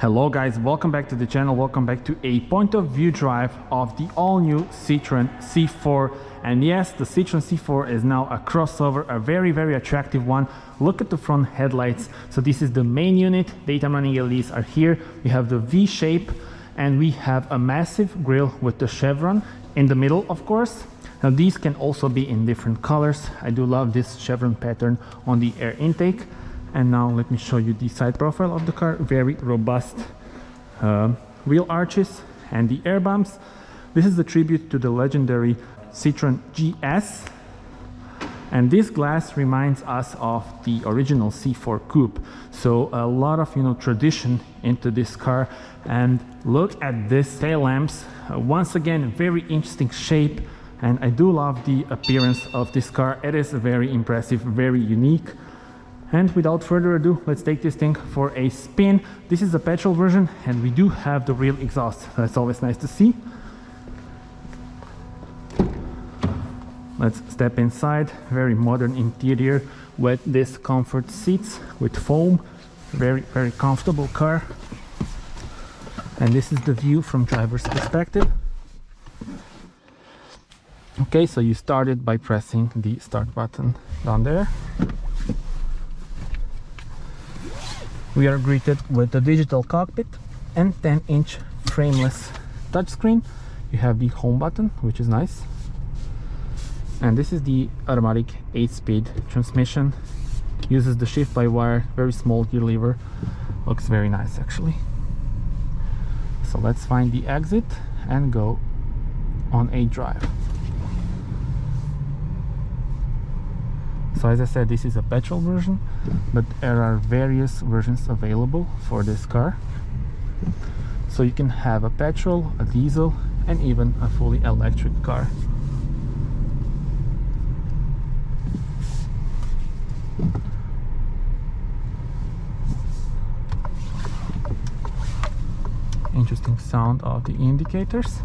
Hello guys, welcome back to the channel, welcome back to a point of view drive of the all new Citroen C4. And yes, the Citroen C4 is now a crossover, a very attractive one. Look at the front headlights. So this is the main unit, daytime running LEDs are here. We have the V shape and we have a massive grille with the chevron in the middle, of course. Now these can also be in different colors. I do love this chevron pattern on the air intake. And now let me show you the side profile of the car. Very robust wheel arches and the air bumps. This is a tribute to the legendary Citroen GS. And this glass reminds us of the original C4 Coupe. So a lot of tradition into this car. And look at this tail lamps. Once again, very interesting shape. And I do love the appearance of this car. It is very impressive, very unique. And without further ado, let's take this thing for a spin. This is the petrol version and we do have the real exhaust. That's always nice to see. Let's step inside. Very modern interior with this comfort seats with foam. Very comfortable car. And this is the view from driver's perspective. Okay, so you started by pressing the start button down there. We are greeted with a digital cockpit and 10-inch frameless touchscreen. You have the home button, which is nice. And this is the automatic 8-speed transmission. Uses the shift-by-wire, very small gear lever. Looks very nice actually. So let's find the exit and go on a drive. So as I said, this is a petrol version, but there are various versions available for this car. So you can have a petrol, a diesel, and even a fully electric car. Interesting sound of the indicators.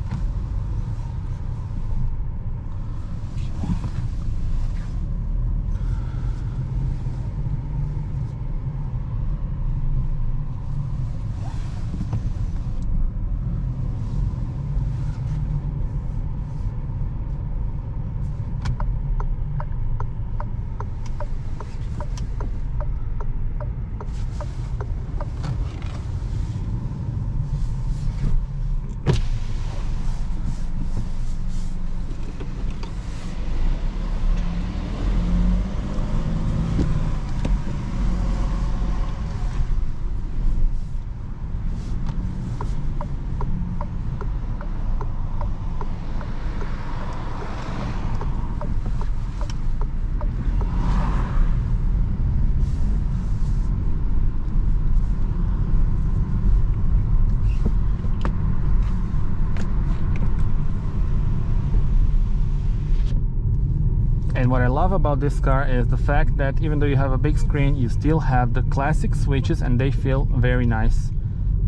And what I love about this car is the fact that even though you have a big screen, you still have the classic switches and they feel very nice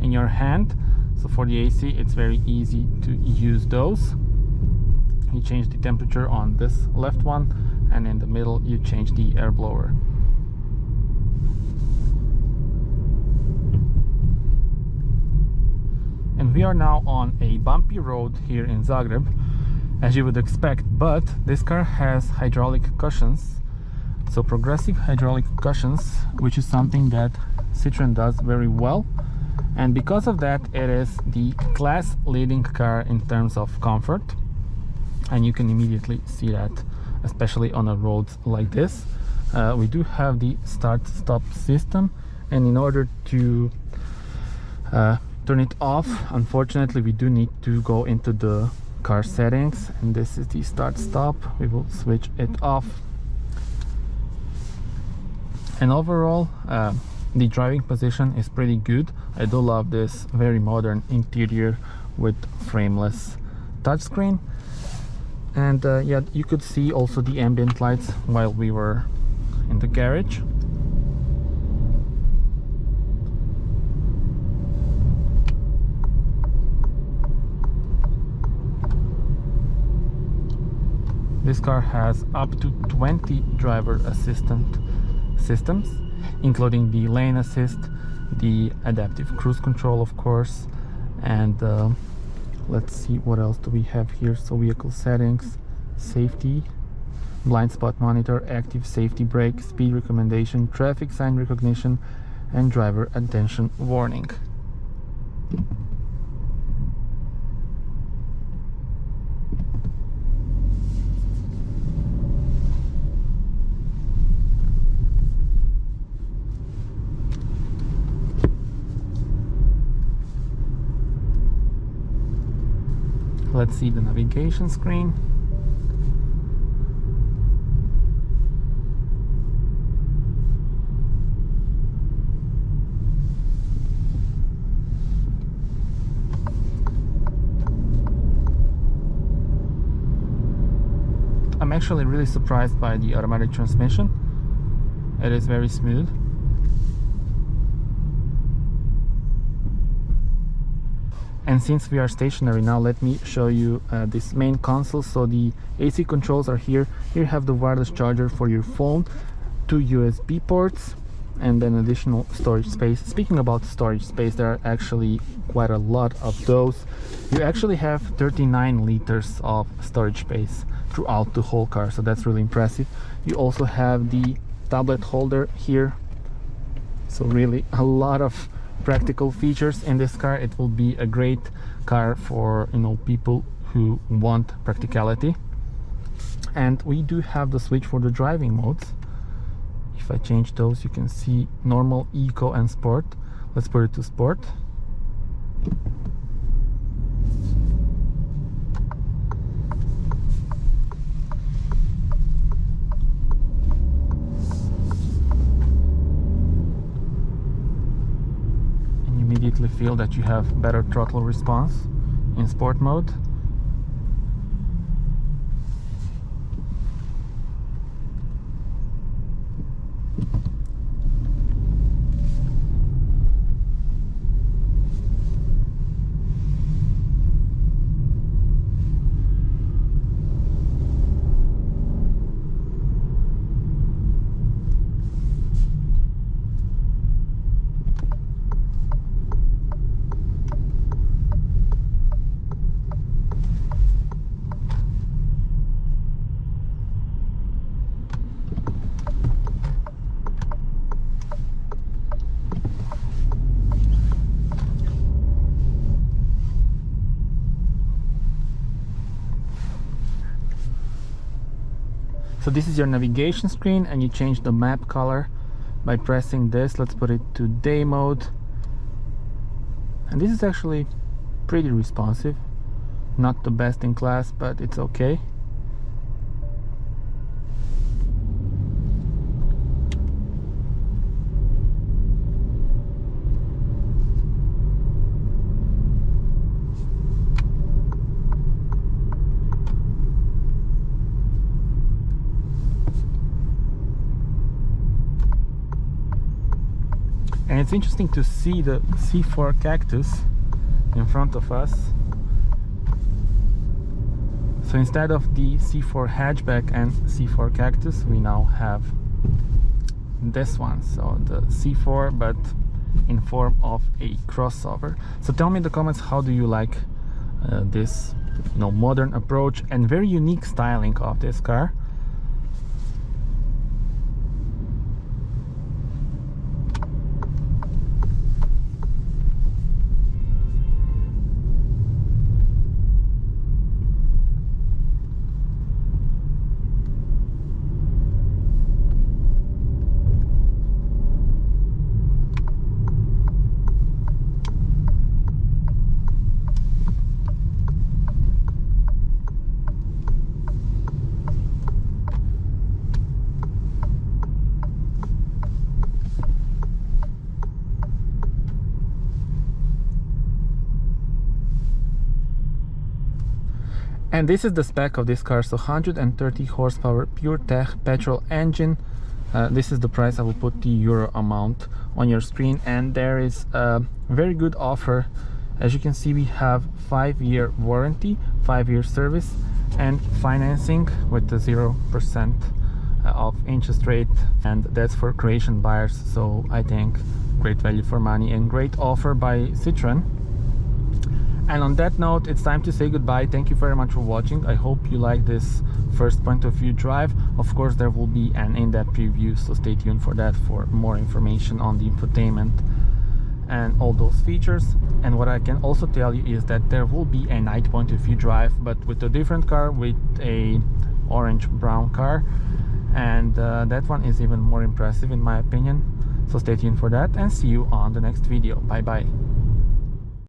in your hand. So for the AC, it's very easy to use those. You change the temperature on this left one, and in the middle you change the air blower. And we are now on a bumpy road here in Zagreb, as you would expect, but this car has hydraulic cushions, so progressive hydraulic cushions, which is something that Citroen does very well. And because of that, it is the class leading car in terms of comfort, and you can immediately see that, especially on a road like this. We do have the start-stop system, and in order to turn it off, unfortunately we do need to go into the car settings, and this is the start stop. We will switch it off. And overall the driving position is pretty good. I do love this very modern interior with frameless touchscreen. And yeah, you could see also the ambient lights while we were in the garage. This car has up to 20 driver assistant systems, including the lane assist, the adaptive cruise control, of course, and let's see what else do we have here. So vehicle settings, safety, blind spot monitor, active safety brake, speed recommendation, traffic sign recognition, and driver attention warning. Let's see the navigation screen. I'm actually really surprised by the automatic transmission. It is very smooth. And since we are stationary now, let me show you this main console. So the AC controls are here. Here you have the wireless charger for your phone, 2 USB ports, and then additional storage space. Speaking about storage space, there are actually quite a lot of those. You actually have 39 liters of storage space throughout the whole car, so that's really impressive. You also have the tablet holder here, so really a lot of practical features in this car. It will be a great car for, you know, people who want practicality. And we do have the switch for the driving modes. If I change those, you can see normal, eco, and sport. Let's put it to sport. Immediately feel that you have better throttle response in sport mode. So this is your navigation screen, and you change the map color by pressing this. Let's put it to day mode. And this is actually pretty responsive. Not the best in class, but it's okay. And it's interesting to see the C4 Cactus in front of us. So instead of the C4 hatchback and C4 Cactus, we now have this one. So the C4, but in form of a crossover. So tell me in the comments, how do you like this, you know, modern approach and very unique styling of this car? And this is the spec of this car. So 130 horsepower PureTech petrol engine. This is the price. I will put the euro amount on your screen, and there is a very good offer. As you can see, we have 5-year warranty, 5-year service, and financing with the 0% of interest rate, and that's for Croatian buyers. So I think great value for money and great offer by Citroen. And on that note, it's time to say goodbye. Thank you very much for watching. I hope you like this first point of view drive. Of course, there will be an in-depth review, so stay tuned for that for more information on the infotainment and all those features. And what I can also tell you is that there will be a night point of view drive, but with a different car, with a orange brown car, and that one is even more impressive in my opinion. So stay tuned for that and see you on the next video. Bye bye.